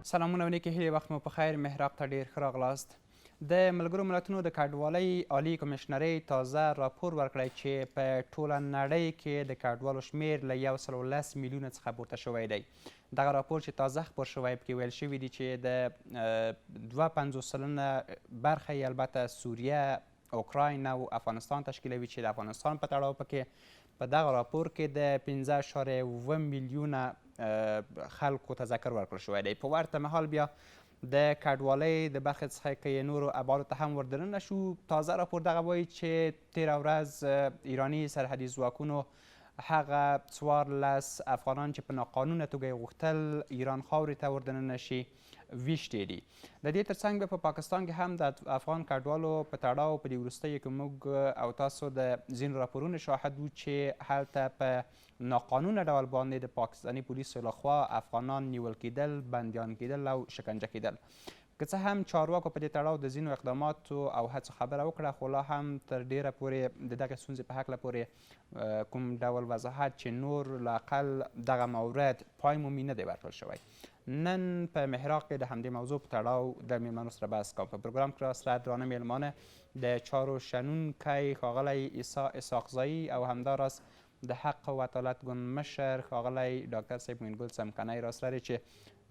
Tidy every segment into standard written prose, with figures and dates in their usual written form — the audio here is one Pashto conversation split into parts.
سلامونه او نیکې هیلې، وخت مو په خیر. محراق ته ډېر ښه راغلاست. د ملګرو ملتونو د کډوالۍ عالي کمیشنرۍ تازه راپور ورکړی چې په ټوله نړۍ کې د کډوالو شمیر له 110 میلیونه څخه پورته شوی دی. دغه راپور چې تازه خپور شوی پکې ویل شوي دي چې د 52 سلنه برخه یې البته سوریه، اوکراین او افغانستان تشکیلوي چې د افغانستان په تړاو پکې په دغه راپور کې د 15.7 میلیونه خلکو ته ذکر ورکړل شوی دی. په ورته مهال بیا د کډوالۍ د برخې څخه که یې نورو ابعادو ته هم ور دننه شو، تازه راپور دغه وایي چې تېره ورځ ایراني سرحدي ځواکونو هغه 14 افغانان چې په ناقانونه توګه یې غوښتل ایران خاورې ته ور دننه شي ویشتې دي. د دې ترڅنګ بیا په پاکستان کې هم د افغان کډوالو په تړاو په دې وروستیو کې موږ او تاسو د ځینو راپورونو شاهد وو چې هلته په ناقانونه ډول باندې د پاکستاني پولیسو لخوا افغانان نیول کېدل، بندیان کېدل او شکنجه کېدل. که څه هم چارواکو په دې تړاو د ځینو اقداماتو او هڅو خبره وکړه، خو لا هم تر ډیره پورې د دغې ستونزې په هکله پورې کوم ډول وضاحت چې نور لااقل دغه مورد پای مومي نه دی ورکړل شوی. نن په محراق کې د همدې موضوع په تړاو د میلمنو سره بحث کوم. په پروګرام کې راسره درانه میلمانه د چارو شنونکی ښاغلی عیسی اسحاقزایی او همداراز د حق و عدالت ګوند مشر ښاغلی ډاکټر صاحب موینګل څمکنی راسره دی چې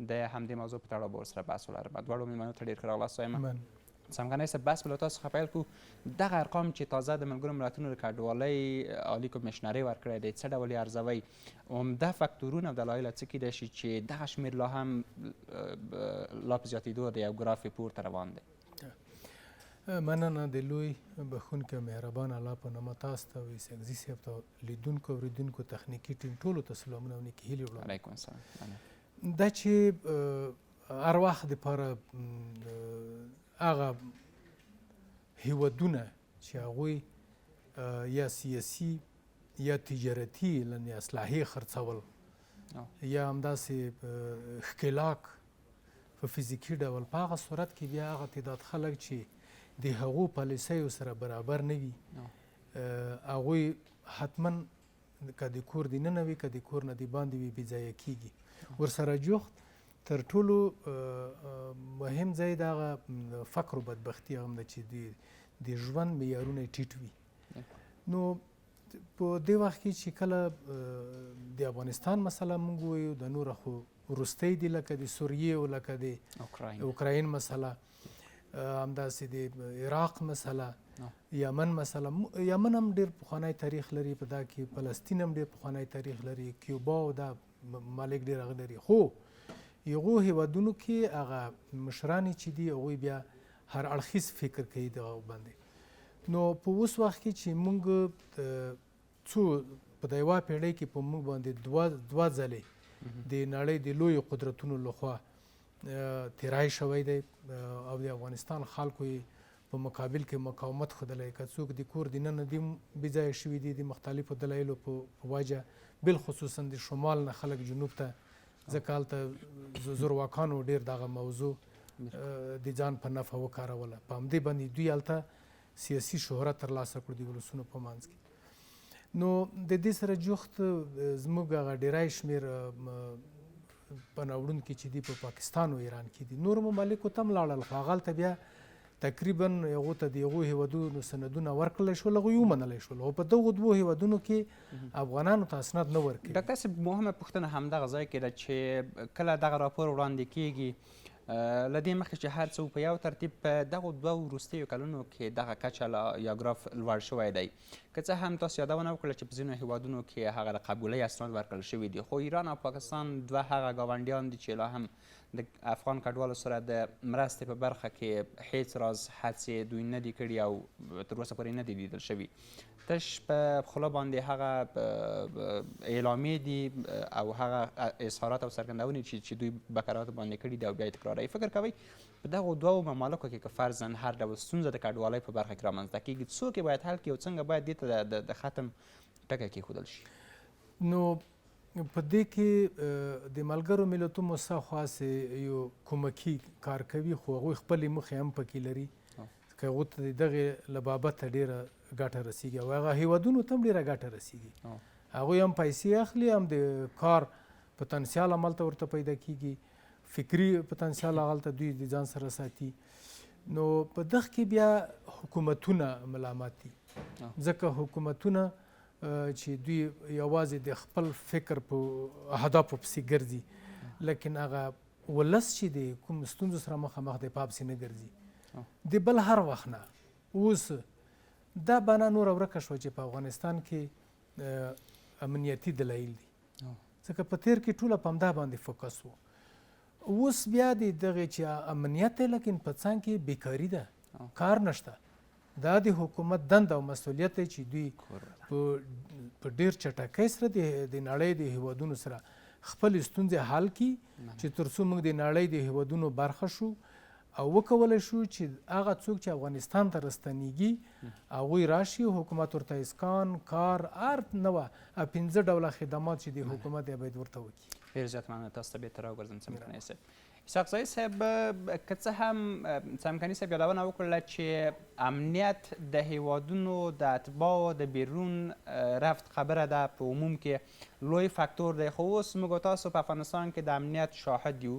د همدې موضوع په تړاو به ورسره بحث ولرم. دواړو میلمنو ته ډېر ښه راغلاست. وایم څمکنی صاحب، بحث به له تاسو څخه پیل کړو. دغه ارقام چې تازه د ملګرو ملتونو د کډوالۍ عالي کمیشنرۍ ورکړی دی، څه ډول یې ارزوئ؟ عمده فکتورونه او دلایل څه کیدای شي چې دغه شمېر لا هم لا په زیاتېدو د یو ګراف پورته روان دی؟ مننه د لوی بخونکي مهربان الله په نامه تاسو ته او عیسی صاحب ته، لیدونکو اوریدونکو، تخنیکي ټیم ټولو ته سلامونه او نیکې هیلې وړم. علیکم السلام. دا چې هر وخت دپاره هغه هیوادونه چې هغوی یا سیاسي یا تجارتي لنې اسلحې خرڅول یا همداسې ښکېلاک په فزیکي ډول، په هغه صورت کې بیا هغه تعداد خلک چې د هغو پالیسیو سره برابر نه وي، هغوی حتما که د کور دننه وي که د کور نه د باندې وي بېځایه کېږي. ورسره جوخت تر ټولو مهم ځای د هغه فقر و بدبختي هغه هم ده چې د ژوند معیارونه یې ټیټ وي. نو په دې وخت کې چې کله د افغانستان مسله موږ ووایو، د نوره خو وروستی دي لکه د سوریې او لکه د اوکراین مسله، همداسې د عراق مسله، یمن مسله. یمن هم ډېر پخوانی تاریخ لري، په دا کې فلسطین هم ډېر پخوانی تاریخ لري، کیوبا او دا مالک ډېر هغه لري. خو یغو هیوادونو کې هغه مشران چې دي هغوی بیا هر اړخیز فکر کوي دغه باندې. نو په اوس وخت کې چې موږ څو په د یوه پیړۍ کې په موږ باندې دوه ځلې د نړۍ د لویو قدرتونو لخوا تیرای شوی دی او د افغانستان خلکو یې په مقابل کې مقاومت ښودلی، که څوک د کور دننه دي بېځایه شوي دي د مختلفو دلایلو په وجه، بالخصوصا د شمال نه خلک جنوب ته، ځکه هلته زورواکانو ډېر دغه موضوع د ځان په نفع وکاروله. په همدې باندې دوی هلته سیاسي شهرت ترلاسه کړو د ولسونو په منځ کې. نو د دې سره جوخت زموږ هغه ډیری شمېر په ناوړون کې چې دي په پاکستان او ایران کې دي، نورو ممالکو ته هم لاړل، خو هغلته بیا تقریبا هغو ته د هغو هیوادونو سندونه ورکړلی شول، هغوی ومنلی شول. او په دغو دوو هیوادونو کې افغانانو ته اسناد نه ورکوي. ډاکټر صاحب، مهمه پوښتنه همدغه ځای کې ده چې کله دغه راپور وړاندې کېږي، له دې مخکې چې هر څه په یو ترتیب په دغو دوه وروستیو کلونو کې دغه کچه یا ګراف لوړ شوی دی. که څه هم تاسو یادونه وکړه چې په ځینو هیوادونو کې هغه د قبولۍ اسناد ورکړل شوي دي، خو ایران او پاکستان دوه هغه ګاونډیان دي چې لا هم د افغان کډوالو سره د مرستې په برخه کې هیڅ راز هڅې دوی نه دي کړي او تر اوسه پورې نه دي لیدل شوي. تش په خوله باندې هغه اعلامیې دي او هغه اظهارات او څرګندونې چې دوی بکرات باندې کړي دي او بیا یې تکراروي. فکر کوئ په دغو دوو ممالکو کې که فرضاً هر ډول ستونزه د کډوالۍ په برخه کې رامنځته کېږي، څوک یې باید حل کړي او څنګه باید دې ته د ختم ټکی کېښودل شي؟ نو په دې کې د ملګرو ملتونو څخه خاصې یو کومکي کار کوي، خو هغوی خپلې موخې هم پکې لري، که هغو ته د دغې له بابته ډېره ګټه رسیږي او هغه هیوادونو ته هم ډېره ګټه رسیږي. هغوی هم پیسې اخلي، هم د کار پوتنسیال هملته ورته پیدا کېږي، فکری پتانسیال هغلته دوی د ځان سره ساتي. نو په دغه کې بیا حکومتونه ملامت دي، ځکه حکومتونه چې دوی یوازې د خپل فکر په اهدافو پسې ګرځي، لیکن هغه ولس چې د کوم ستونزو سره مخامخ دی په پسې نه ګرځي. د بل هر وخت نه اوس دا بنا نوره ورکه شوه چې په افغانستان کې امنیتي دلایل دي، ځکه په تیر کې ټوله په همدا باندې فوکس و. اوس بیا د دغې چې امنیت دی، لیکن په څنګ کې بیکاري ده، کار نشته. دا د حکومت دنده او مسؤلیت دی چې دوی په ډېر چټکۍ سره د نړۍ د هیوادونو سره خپل ستونزې حل کړي، چې تر څو موږ د نړۍ د هیوادونو برخه شو او وکولی شو چې هغه څوک چې افغانستان ته راستنیږي هغوی راشي، حکومت ورته اسکان، کار، هر نوع 15 ډوله خدمات چې د حکومت دی باید ورته وکړي. ډېر زیات مننه، تاسو ته بېرته راوګرځم څمکني صاحب. اسحاق زی صاحب، که څه هم څمکني صاحب یادونه وکړله چې امنیت د هیوادونو د اتباعو د بیرون رفت خبره ده، په عموم کې لوی فاکتور دی، خو اوس موږ او تاسو په افغانستان کې د امنیت شاهد یو،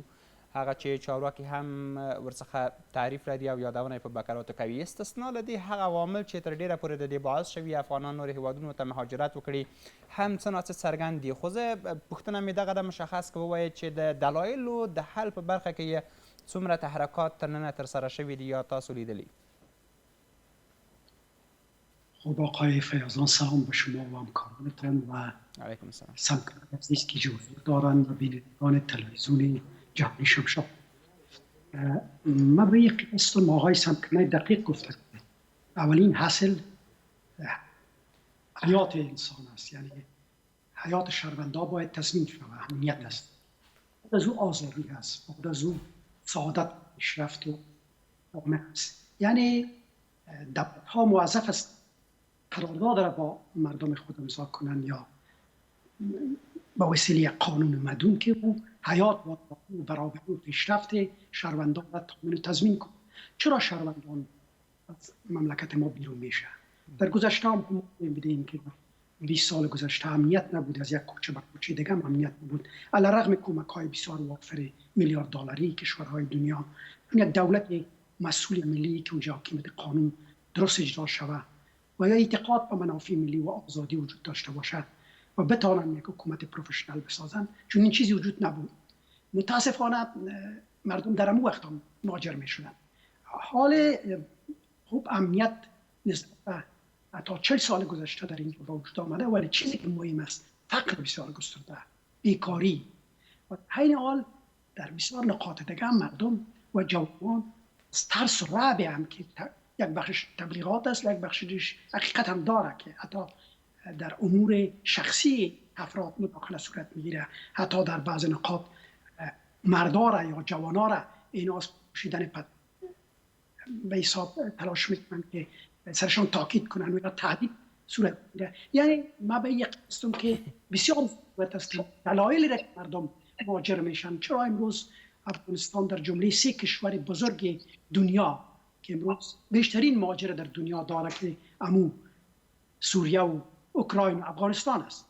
هغه چې چارواکي هم ورڅخه تعریف لري او یادونه یې په بکراتو کوي. استثنا له دې هغه عوامل چې تر ډېره پورې د دې باعث شوي افغانان نورو هیوادونو ته مهاجرت وکړي هم څه ناڅه څرګند دي، خو زه پوښتنه مې دغه ده مشخص که ووایې چې د دلایلو د حل په برخه کې یې څومره تحرکات تر ننه ترسره شوي دي یا تاسو لیدلي؟ خب آقای فیاضان، سلام به شما و همکارانتان و علیکم السلام سمکران عزیز که حضور دارند و بینندگان تلویزیون جهانی شمشاد. من به یک قسم آقای سمکنه دقیق گفته اولین حاصل حیات انسان است، یعنی حیات شهروندا باید تضمین شود، امنیت است، بعد از او آزادی است، بعد از او سعادت، پیشرفت و جامعه است. یعنی دولت‌ها موظف است قرارداد را با مردم خود امضا کنند یا با وسیله قانون مدون که او حیات و برابری و پیشرفت شهروندان را تامین و تضمین کنند. چرا شهروندان از مملکت ما بیرون میشه؟ در گذشته هم ما می‌بینیم که 20 سال گذشته امنیت نبود، از یک کوچه به کوچه دیگه هم امنیت نبود، علیرغم کمک‌های بسیار وافر میلیارد دلاری کشورهای دنیا. یک دولت مسئول ملی که اونجا حاکمیت قانون درست اجرا شود و یا اعتقاد به منافع ملی و آزادی وجود داشته باشد و بتوانند یک حکومت پروفشنال بسازند، چون این چیزی وجود نبود. متاسفانه مردم در امو وقت مهاجر میشدند. حال خوب امنیت نسبت تا 40 سال گذشته در اینجا با وجود آمده، ولی چیزی که مهم است فقر بسیار گسترده، بیکاری و حین حال در بسیار نقاط دیگه هم مردم و جوانان از ترس و رعب هم که یک بخش تبلیغات است، یک بخشش حقیقت هم داره که حتی در امور شخصی افراد مداخله صورت میگیره، حتی در بعض نقاط مردارا یا جوانارا اینا از پوشیدن به حساب تلاش میکنن که سرشان تاکید کنن و یا تهدید صورت میگیره. یعنی ما به یک قسم که بسیار ضرورت است که دلایلی را که مردم مهاجر میشن. چرا امروز افغانستان در جمله 3 کشور بزرگ دنیا که امروز بیشترین مهاجر در دنیا داره که امو سوریه و اوکراین و افغانستان است.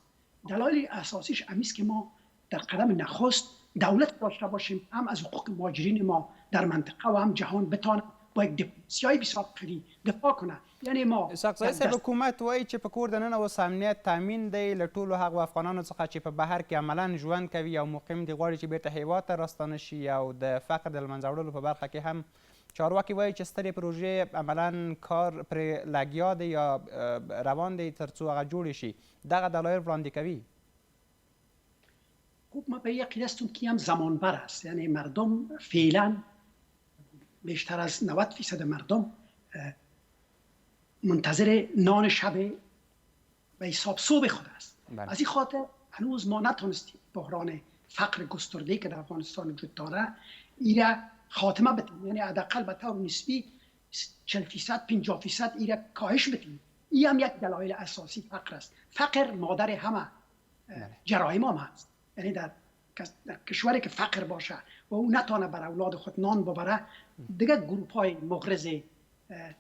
دلایل اساسیش امیست که ما در قدم نخست دولت داشته باشیم هم از حقوق مهاجرین ما در منطقه و هم جهان بتونه با یک دیپلماسیای بسیار قوی دفاع کنه. یعنی ما صاحب حکومت وایي چې په کور دننه اوس امنیت تامین دی له ټولو هغو افغانانو څخه چې په بهر کې عملا ژوند کوي او مقیم دي، غواړي چې بیرته هیواد ته راستانه شي، او د فقر د له منځه وړلو په برخه کې هم چارواکي وایي چې سترې پروژې عملا کار پرې لګیا دی یا روان دی تر څو هغه جوړې شي. دغه دلایل وړاندې کوي. خب ما به یقین هستم که هم زمان بر است. یعنی مردم فعلا بیشتر از 90% مردم منتظر نان شب به حساب صبح خود است. از این خاطر هنوز ما نتونستیم بحران فقر گسترده‌ای که در افغانستان وجود داره ایره خاتمه بدیم. یعنی حداقل به طور نسبی 40% 50% ایره کاهش بدیم. این هم یک دلایل اساسی فقر است. فقر مادر همه جرایم هم هست. یعنی در کشوری که فقر باشه و او نتونه بر اولاد خود نان ببره، دیگه گروه‌های مغرض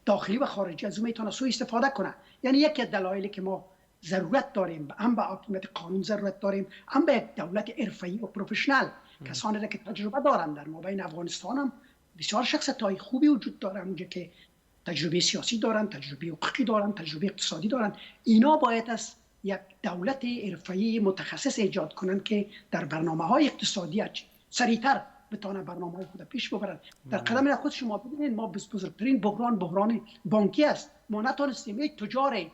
داخلی و خارجی از اون میتونه سوء استفاده کنه. یعنی یکی از دلایلی که ما ضرورت داریم هم به حاکمیت قانون ضرورت داریم، هم به یک دولت حرفه‌ای و پروفشنال کسانی را که تجربه دارند. در مابین افغانستان هم بسیار شخصیت‌های خوبی وجود داره، اونجا که تجربه سیاسی دارند، تجربه حقوقی دارند، تجربه اقتصادی دارند. اینا باید از یک دولت حرفه‌ای متخصص ایجاد کنند که در برنامه‌های اقتصادی سریعتر بتونه برنامه‌های خود پیش ببرند. در قدم خود شما ببینید ما بزرگترین بحران بانکی است. ما نتونستیم یک تجار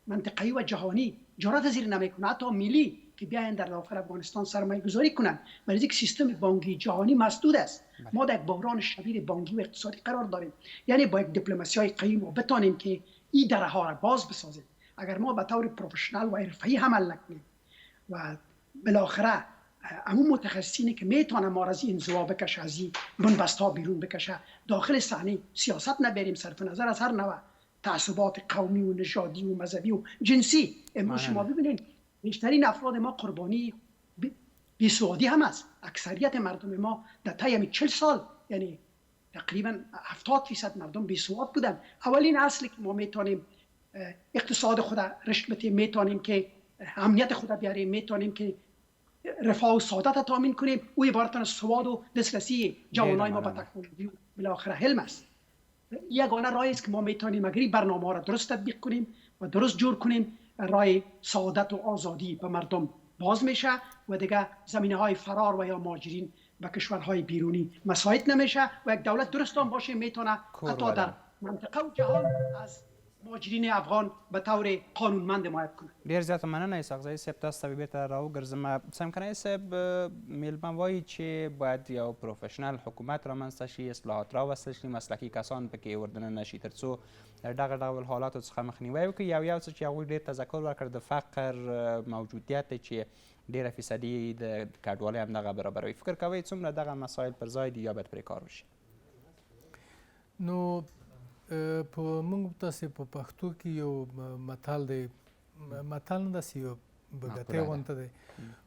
منطقه‌ای و جهانی جرأت زیر نمیکنه، حتی ملی، که بیاین در داخل افغانستان سرمایه گذاری کنند، برای اینکه سیستم بانکی جهانی مسدود است. ما در یک بحران شدید بانکی و اقتصادی قرار داریم. یعنی با یک دیپلماسی‌های قوی ما بتونیم که این درها را باز بسازیم. اگر ما به طور پروفشنال و حرفه‌ای عمل نکنیم و بالاخره همون متخصصینی که میتونه ما را از این انزوا بکشه، از این بنبست‌ها بیرون بکشه، داخل صحنه سیاست نبریم، صرف نظر از هر نوع تعصبات قومی و نژادی و مذهبی و جنسی. امروز شما ببینید بیشترین افراد ما قربانی بیسوادی هم است. اکثریت مردم ما در طی 40 سال، یعنی تقریبا 70% مردم بیسواد بودن. اولین اصلی که ما میتونیم اقتصاد خود رشد بدیم، میتونیم که امنیت خود بیاریم، میتونیم که رفاه و سعادت تامین کنیم، او عبارت از سواد و دسترسی جوانای ما به تکنولوژی و بالاخره علم است. یگانه راهی است که ما میتونیم اگر برنامه را درست تطبیق کنیم و درست جور کنیم، راه سعادت و آزادی به مردم باز میشه و دیگه زمینه‌های فرار و یا مهاجرین به کشورهای بیرونی مساعد نمیشه و یک دولت درست هم باشه میتونه حتی در منطقه و جهان از مهاجرین افغان به طور قانونمند حمایت کنه. ډیر زیاته مننه اسحاق صاحب، تاسو ته بیرته راوګرځم. سمکنه صاحب میلمه وایي چې باید یو پروفیشنل حکومت رامنځته شي، اصلاحات راوستل شي، مسلکي کسان پکې وردننه شي تر څو دغه ډول حالاتو څخه مخنیوی وکړي. یو څه چې هغوی ډېر تذکر ورکړ د فقر موجودیت دی چې ډېره فیصدي د کډوالۍ همدغه برابروي. فکر کوئ څومره دغه مسایل پر ځای دي یا باید پرې کار وشي؟ نو په موږ تاسې په پښتو کې یو متل دی، متل نه داسې یو بګتی غونته دی،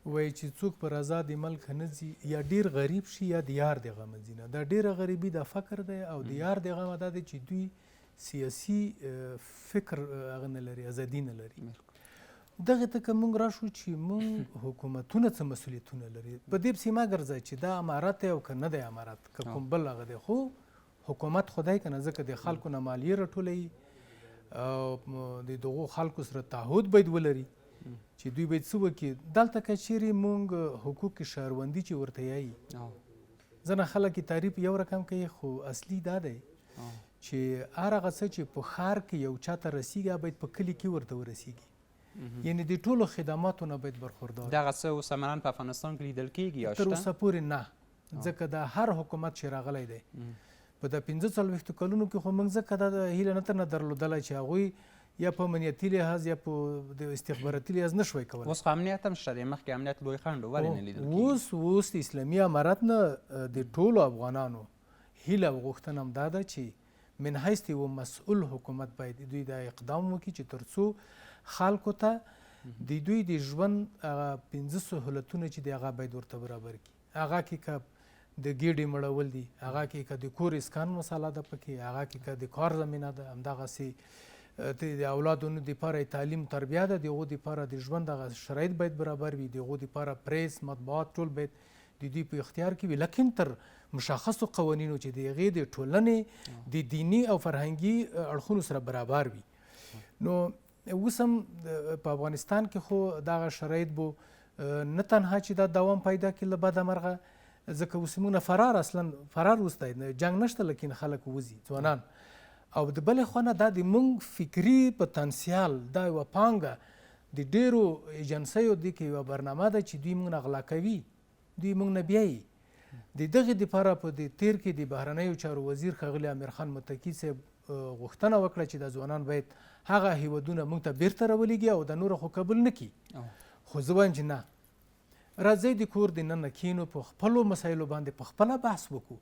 وایي چې څوک پر آزاد ملک نه ځي یا ډېر غریب شي یا د یار د غمه ځي نه. دا ډېره غریبي د فقر دی او د یار د غمه دا دی چې دوی سیاسي فکر هغه نه لري، ازادي نه لري. دغه ته که موږ راشو چې موږ حکومتونه څه مسؤلیتونه لري، په دې پسې مه ګرځئ چې دا امارت دی او که نه دی امارت، که کوم بل هغه دی، خو حکومت خدای کنه ځکه د خلکو نه مالیه راټولوي او د دغو خلکو سره تعهد باید ولري چې دوی باید څه وکړي. دلته که چیرې موږ حقوق شهروندي چې ورته یایي، ځینې خلک یې تعریف یو رقم کوي، خو اصلي دا دی چې هر هغه څه چې په ښار کې یو چا ته رسیږي باید په کلي کې ورته ورسیږي. یعنی د ټولو خدماتو نه باید برخوردار. دغه څه اوس عملاً په افغانستان کې لیدل کېږي یا شته؟ تر اوسه پورې نه، ځکه دا هر حکومت چې راغلی دی په د 45 کلونو کې خو موږ ځکه دا هیله نه ترنه درلودلی چې هغوی یا په امنیتي لحاظ یا په د استخباراتي لحاظ نه شوی کولی. اوس خو امنیت هم شته دی، مخکې امنیت لوی خنډ و، ولې نه لیدل کېږي؟ اوس د اسلامي امارت نه د ټولو افغانانو هیله او غوښتنه هم دا ده چې من حیث یو مسؤل حکومت باید دوی دا اقدام وکړي چې تر څو خلکو ته د دوی د ژوند هغه 15 سهولتونه چې دی هغه باید ورته برابر کړي. هغه کې که د ګیډې مړول دي، هغه کې که د کور اسکان مساله ده پکې، هغه کې که د کار زمینه ده، همدغسې د اولادونو دپاره تعلیم تربیه ده، د هغو دپاره د ژوند هغه شرایط باید برابر وي، د هغو دپاره پریس مطبوعات ټول باید د دوی په اختیار کې وي، لیکن تر مشخصو قوانینو چې د هغې د ټولنې د دیني او فرهنګي اړخونو سره برابر وي. نو اوس هم په افغانستان کې خو دغه شرایط بو نه تنها چې دا دوام پیدا کړي له بده مرغه، ځکه اوس موږ نه فرار اصلا فرار وروستی جنګ نشته، لیکن خلک وځي ځوانان. او د بلې خوا نه دا د موږ فکري پتانسیال دا یوه پانګه د ډېرو ایجنسیو دې کې یوه برنامه ده چې دوی موږ نه غلا کوي، دوی موږ نه بیایي. د دغې دپاره په د تیر کې د بهرنیو چارو وزیر ښاغلي امیرخان متکي صاحب غوښتنه وکړه چې دا ځوانان باید هغه هیوادونه موږ ته بیرته راولېږي او د نورو خو قبول نه کړي. خو زه وایم چې نه، راځئ د کور دننه کښېنو، په خپلو مسایلو باندې په خپله بحث وکړو.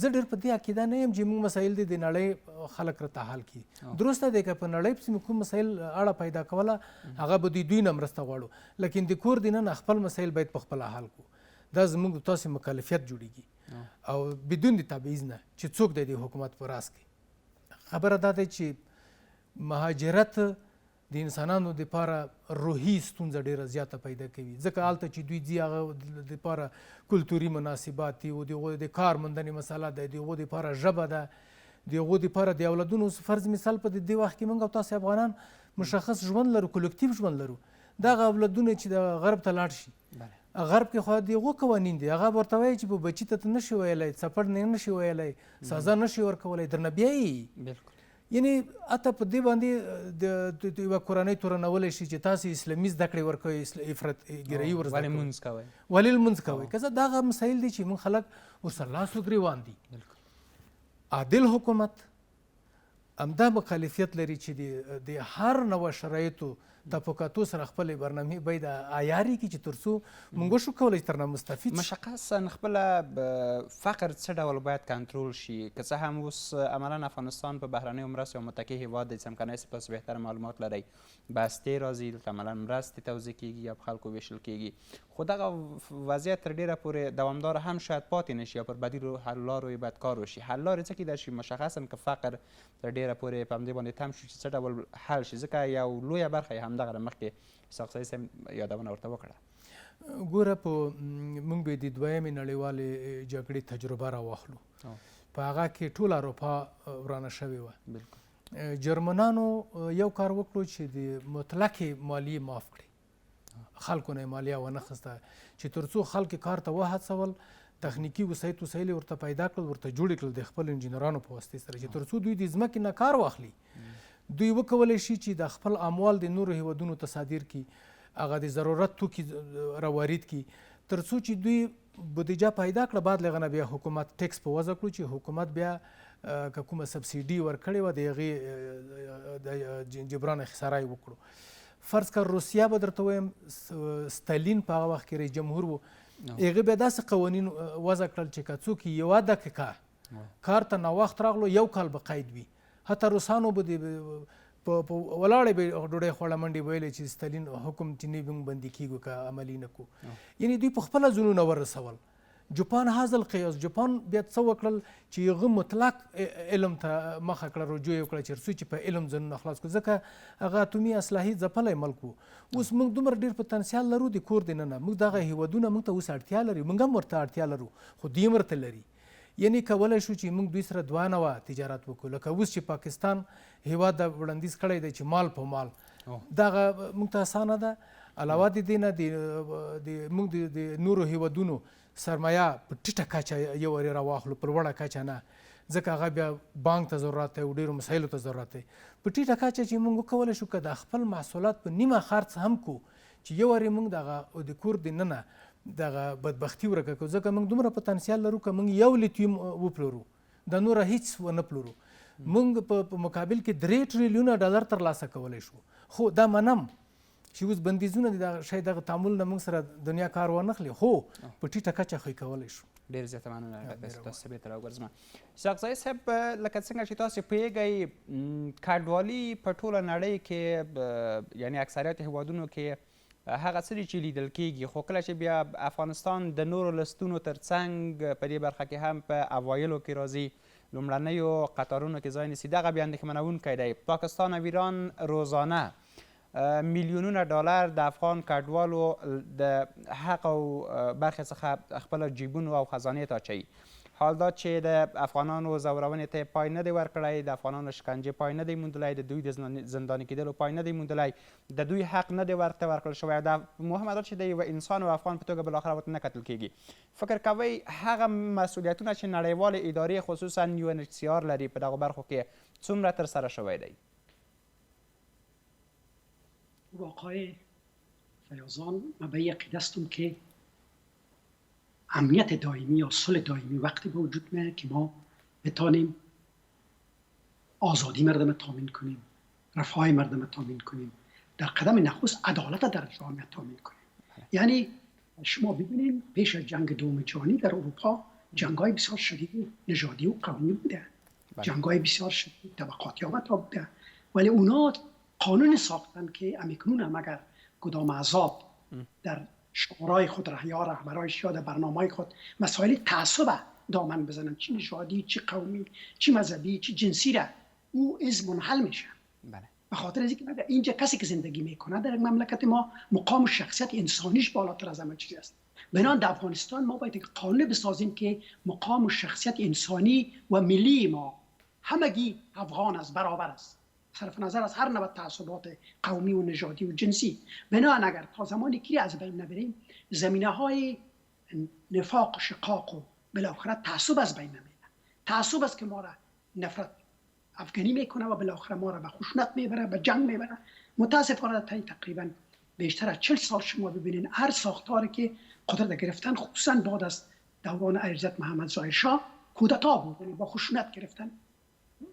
زه ډېر په دې عقیده نه یم چې موږ مسایل د نړۍ خلک راته حل کړي. درسته دی که په نړۍ پسې موږ کوم مسایل اړه پیدا کوله هغه به د دوی نه مرسته غواړو، لیکن د کور دننه خپل مسایل باید په خپله حل کړو. دا زموږ د تاسې مکلفیت جوړیږي او بدون د تبعیض نه چې څوک دی د حکومت په راس کې. خبره دا دی چې مهاجرت د انسانانو دپاره روحي ستونزه ډېره زیاته پیدا کوي ځکه هلته چې دوی ځي هغه دپاره کلتوري مناسبات دي او د هغوی د کار موندنې مسله ده د هغوی دپاره ژبه ده د هغوی دپاره د اولادونو فرض مثال په دې وخت کې موږ او تاسې افغانان مشخص ژوند لرو کلکتیو ژوند لرو دغه اولادونه چې د غرب ته لاړ شي غرب کې خو د هغو قوانین دي هغه ورته وایي چې په بچي ته نشي ویلی څپړ نه نشي ویلی سزا نشي ورکولی درنه بیایي یعنی حتی په دې باندې د یوه کورنۍ تورنولی شي چې تاسې اسلامي زده کړې ورکوئ افراط ګرایي ور زده کوئ ولې لمونځ کوئ که څه دغه مسایل دي چې موږ خلک ورسره لاس و ګرېوان دي عادل حکومت همدا مخالفیت لري چې د هر نوع شرایطو د پوکاتو سره خپل برنامې باید عیاري کړي چې تر څو موږ وشو کولی چې ترنه مستفید شي مشخصا خپله فقر څه ډول باید کنټرول شي که څه هم اوس عملا افغانستان په بهرنیو مرستو متکي هیواد دی څمکنی سپس بهتر معلومات لرئ بستې راځي دلته عملا مرستې توزیع کیږي یا په خلکو ویشل کیږي خو دغه وضعیت تر ډیره پورې دوامدار هم شاید پاتې نشي یا پر بدیلو حل لارو یې باید کار وشي حل لارې څه کیدای شي مشخصا که فقر تر ډیره پورې په همدې باندې تم شو چې څه ډول حل شي ځکه یو لویه برخه یې همدغه د مخکې اسحاق سعید صاحب یادونه ورته وکړه ګوره په موږ به د دویمې نړیوالې جګړې تجربه راواخلو په هغه کې ټوله اروپا ورانه شوې وه بالکل جرمنانو یو کار وکړو چې د مطلقې مالیې معاف کړي خلکو نه یې مالیه ونه خسته چې تر څو خلک کار ته وهڅول تخنیکي وسایل ورته پیدا کړل ورته جوړې کړل د خپل انجینرانو په واسطې سره چې تر څو دوی د ځمکې نه کار واخلي دوی وکولی شي چې د خپل اموال د نورو هیوادونو ته صادر کړي هغه د ضرورت توکي راوارد کړي تر څو چې دوی بودیجه پیدا کړه بعد له هغه نه بیا حکومت ټیکس په وضع کړو چې حکومت بیا که کومه سبسیډي ورکړې وه د هغې د جبران خساره یې وکړو فرض کړه روسیه به درته وایم ستالین په هغه وخت کې رئیس جمهور و هغې بیا داسې قوانین وضع کړل چې که څوک یوه دقیقه کار ته ناوخت راغلو یو کال به قید وي حتی روسانو به په ولاړې به ډوډۍ خوړه منډې ویلې چې ستالین حکم چې نه موږ بندي کیږو که عملي نه کړو یعنی دوی په خپله ځونونه ورسول جاپان هذا القیاس جاپان بیا څه وکړل چې هغه مطلق علم ته مخه کړه رجوع یې وکړه چې څو چې په علم ځانونه خلاص کړو ځکه هغه اتومي اصلاحي ځپلی ملک و اوس موږ دومره ډېر پوتنسیال لرو د کور دننه موږ دغه هیوادونه موږ ته اوس اړتیا لري موږ هم ورته اړتیا لرو خو دوی هم ورته لري یعنی کولی شو چې موږ دوی سره دوه نوع تجارت وکړو لکه اوس چې پاکستان هیواد د وړاندیز کړی دی چې مال په مال دغه موږ ته اسانه ده علاوه د دې نه موږ د نورو هیوادونو سرمایه په ټیټه کچه یو ورې راواخلو پر وړه کچه نه ځکه هغه بیا بانک ته ضرورت دی او ډېرو مسایلو ته ضرورت دی په ټیټه کچه چې موږ وکولی شو که د خپل محصولات په نیمه خرڅ هم کو چې یو ورې موږ دغه د کور دننه دغه بدبختي ورکه کړو ځکه موږ دومره پوتنسیال لرو که موږ یو لیتیوم وپلورو د نوره هیڅ ونه پلورو موږ په مقابل کې 3 ټریلیونه ډالر ترلاسه کولی شو خو دا منم چې اوس بندیزونه دي شاید دغه تعامل نه موږ سره دنیا کار ونه اخلي خو په ټیټه کچه خو یې کولی شو ډېر زیاته مننه تاسو بیرته راوګرځم اسحاق زی صاحب لکه څنګه چې تاسو پوهیږئ کډوالي په ټوله نړۍ کې یعنی اکثریت هیوادونو کې هغه څه دي چې لیدل کیږي خو کله چې بیا افغانستان د نورو لستونو تر څنګ په دې برخه کې هم په اوایلو کې راځي لومړنیو قطارونو کې ځای نیسي دغه بیا اندېښمنوونکی دی پاکستان او ایران روزانه میلیونونه ډالر د افغان کډوالو د حق او برخې څخه خپله جیبونو او خزانې ته اچوي حال دا چې د افغانانو زورونې ته پای نه دی ورکړی د افغانانو شکنجې پای نه دی موندلی د دوی د زنداني کېدلو پای نه دی موندلی د دوی حق نه دی ورته ورکړل شوی دا مهمه ده چې د یوه انسان او افغان په توګه بالاخره ورته نه کتل کیږي فکر کوئ هغه مسؤلیتونه چې نړیوالې ادارې خصوصا UNHCR لري په دغو برخو کې څومره ترسره شوی دی آقای فیاضان من به یقین هستم که امنیت دائمی یا صلح دائمی وقتی به وجود میاد که ما بتانیم آزادی مردم تامین کنیم رفاه مردم تامین کنیم در قدم نخست عدالت در جامعه تامین کنیم یعنی شما ببینید پیش از جنگ دوم جهانی در اروپا جنگ‌های بسیار شدید نژادی و قومی بوده جنگ‌های بسیار شدید طبقاتی آمده بوده ولی اونا قانون ساختن که امیکنون هم اگر کدام احزاب در شعارهای خود یا رهبرایش یا در برنامه‌های خود مسائل تعصب دامن بزنن چی نژادی چی قومی چی مذهبی چی جنسی را او از منحل میشه به خاطر اینکه اینجا کسی که زندگی میکنه در مملکت ما مقام و شخصیت انسانیش بالاتر از همه چیز است. بنابراین در افغانستان ما باید قانون بسازیم که مقام و شخصیت انسانی و ملی ما همگی افغان است، برابر است، صرف نظر از هر نوع تعصبات قومی و نژادی و جنسی. بنابراین اگر تا زمانی که از بین نبریم، زمینه های نفاق و شقاق و بالاخره تعصب از بین نمیره. تعصب است که ما را نفرت افغانی میکنه و بالاخره ما را به خشونت میبره، به جنگ میبره. متاسفانه تقریبا بیشتر از 40 سال شما ببینین هر ساختاری که قدرت گرفتن، خصوصا بعد از دوران ایرزت محمد ظاهر شاه، کودتا بود، یعنی با خشونت گرفتن،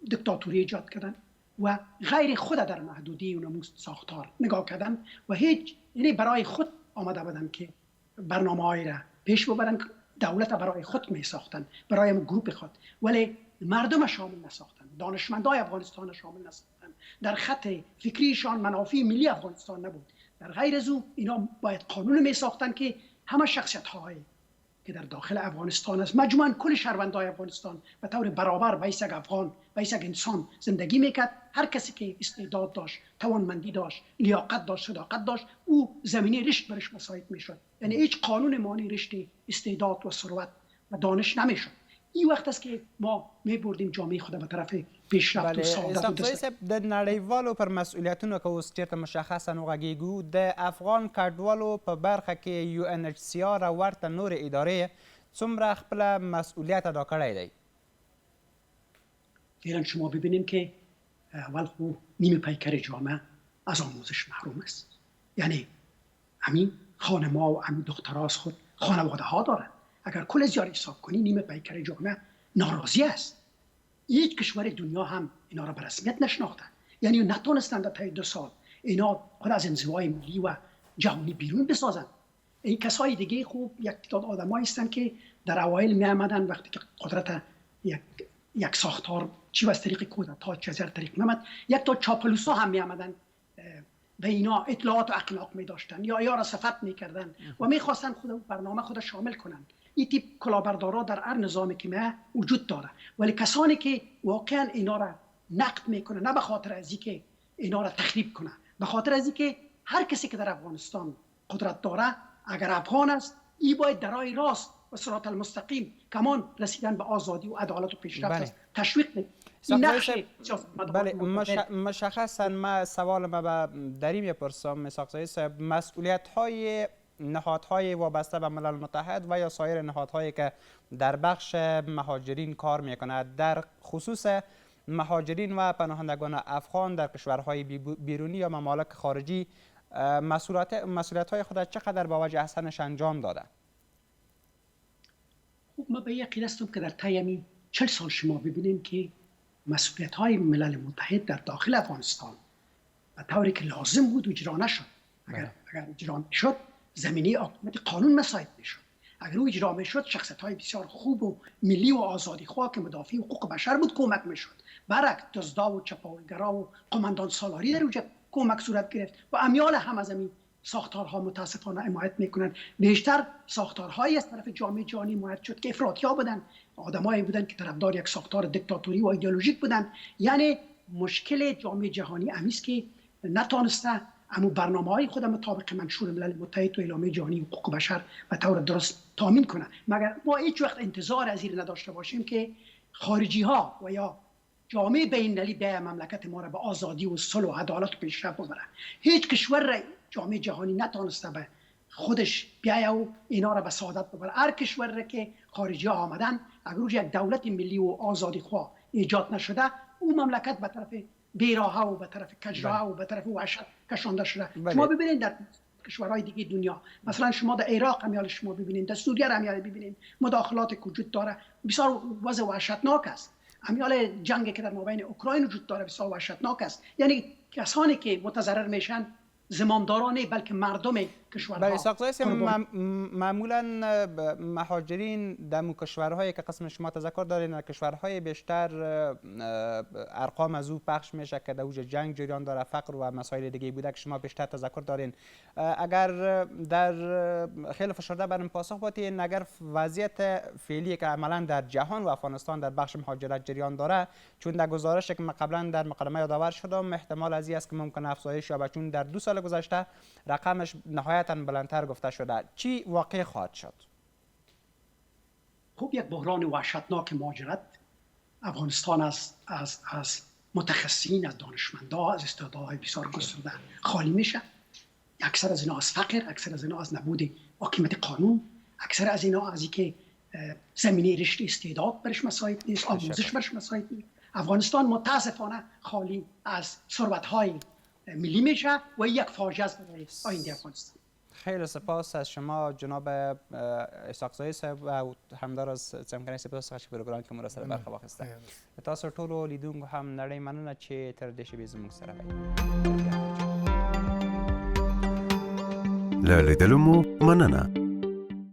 دیکتاتوری ایجاد کردن و غیر خود در محدودی اون ساختار نگاه کردن و هیچ، یعنی برای خود آمده بودن که برنامه‌ای را پیش ببرن، دولت برای خود می ساختن، برای گروه خود، ولی مردم شامل نساختن، دانشمندای افغانستان شامل نساختن. در خط فکریشان منافع ملی افغانستان نبود. در غیر از او اینا باید قانون می ساختن که همه شخصیت هایی که در داخل افغانستان است، مجموعاً کل شهروندان افغانستان به طور برابر به یک افغان، به یک انسان زندگی میکرد. هر کسی که استعداد داشت، توانمندی داشت، لیاقت داشت، صداقت داشت، او زمینه رشد برش مساعد میشد. یعنی هیچ قانون مانع رشد استعداد و ثروت و دانش نمیشد. این وقت است که ما میبردیم جامعه خود به طرف پیشرفت و سعادت. د نړیوالو پر مسؤلیتونو که اوس چېرته مشخصا وغږیږو، د افغان کډوالو په برخه کې UNHCR او ورته نورې ادارې څومره خپله مسؤلیت ادا کړی دی؟ فعلا شما ببینیم که اول خو نیمه پیکر جامعه از آموزش محروم است. یعنی همین خانم‌ها و همین دخترها از خود خانواده ها دارند. اگر کل زیار حساب کنی نیمه پیکر جامعه ناراضی است. هیچ کشور دنیا هم اینا را به رسمیت نشناختن. یعنی نتونستند در طی 2 سال اینا خود از انزوای ملی و جهانی بیرون بسازند. این کسای دیگه خوب یک تعداد آدمایی هستند که در اوایل می آمدن وقتی که قدرت یک ساختار چی از طریق کودتا چه از طریق میامد، یک تا چاپلوسا هم می آمدن به اینا اطلاعات و اخلاق می داشتن یا را صفت می کردن و می خواستن خود برنامه خود شامل کنند. این تیپ کلاهبردارا در هر نظامی که ما وجود داره، ولی کسانی که واقعا اینا را نقد میکنه، نه به خاطر از اینکه اینا را تخریب کنه، به خاطر از اینکه هر کسی که در افغانستان قدرت داره اگر افغان است، این باید در راه راست و صراط المستقیم کمان رسیدن به آزادی و عدالت و پیشرفت است تشویق کنه. بله، مشخصا ما سوال ما در این میپرسم مساقزایی صاحب، مسئولیت های نهادهای وابسته به ملل متحد و یا سایر نهادهایی که در بخش مهاجرین کار میکند، در خصوص مهاجرین و پناهندگان افغان در کشورهای بیرونی یا ممالک خارجی، مسئولیت های خود چقدر با وجه احسنش انجام داده؟ خوب، ما به یقین هستم که در طی 40 سال شما ببینیم که مسئولیت های ملل متحد در داخل افغانستان به طوری که لازم بود اجرا نشد. اگر اجرا شد، زمینه حاکمیت قانون مساعد میشد. اگر او اجرا میشد، شخصیت‌های بسیار خوب و ملی و آزادیخواه که مدافع حقوق بشر بود کمک میشد. برعکس دزدا و چپاولگرا و قماندان سالاری در اونجا کمک صورت گرفت و امیال هم از این ساختارها متاسفانه حمایت میکنند. بیشتر ساختارهایی از طرف جامعه جهانی حمایت شد که افراطی‌ها بودند، آدمایی بودند که طرفدار یک ساختار دیکتاتوری و ایدئولوژیک بودند. یعنی مشکل جامعه جهانی امیست که نتونسته اما برنامه‌های خود مطابق منشور ملل متحد و اعلامیه جهانی حقوق بشر به طور درست تامین کنه. مگر ما هیچ وقت انتظار از این نداشته باشیم که خارجی ها و یا جامعه بین‌المللی به مملکت ما را به آزادی و صلح و عدالت و پیشرفت ببره. هیچ کشور جامعه جهانی نتونسته به خودش بیایه و اینا را به سعادت ببره. هر کشور که خارجی ها آمدن، اگر یک دولت ملی و آزادیخواه ایجاد نشده، او مملکت به طرف بیراها و به طرف کجراها و به طرف وحشت کشانده شده. شما ببینید در کشورهای دیگه دنیا، مثلا شما در عراق همیال شما ببینید، در سوریه همیال ببینید، مداخلات که وجود داره بسیار وضع وحشتناک است. همیال جنگی که در مابین اوکراین وجود داره بسیار وحشتناک است. یعنی کسانی که متضرر میشن زمامداران بلکه مردم کشورها برای اسحاق زی معمولا مهاجرین در کشورهایی که قسم شما تذکر دارین، کشورهای بیشتر ارقام از او پخش میشه که در اوج جنگ جریان داره، فقر و مسائل دیگه بوده که شما بیشتر تذکر دارین. اگر در خیلی فشرده برام پاسخ بدین، اگر وضعیت فعلی که عملا در جهان و افغانستان در بخش مهاجرت جریان داره، چون در گزارش که قبلا در مقدمه یادآور شدم احتمال از این است که ممکن افزایش یابد، چون در 2 سال گذشته رقمش نهایتاً بلندتر گفته شده. چی واقع خواهد شد؟ خب یک بحران وحشتناک مهاجرت. افغانستان از متخصصین، از دانشمندان، از استعدادهای بسیار گسترده خالی میشه. اکثر از اینا از فقر، اکثر از اینا از نبود حاکمیت قانون، اکثر از اینا از اینکه زمینه رشد استعداد برش مساعد نیست، آموزش برش مساعد نیست. افغانستان متاسفانه خالی از ثروت‌های ملی میشه و یک فاجعه است برای آینده افغانستان. خیلی سپاس از شما جناب اسحاق زی صاحب و همدار از څمکنۍ سپاس څخه چې پروګرام کې مو سره برخه واخیسته. تاسو ټولو لیدونکو هم نړۍ مننه چې تر دې شیبې زموږ سره وئ. له لیدلو مو مننه.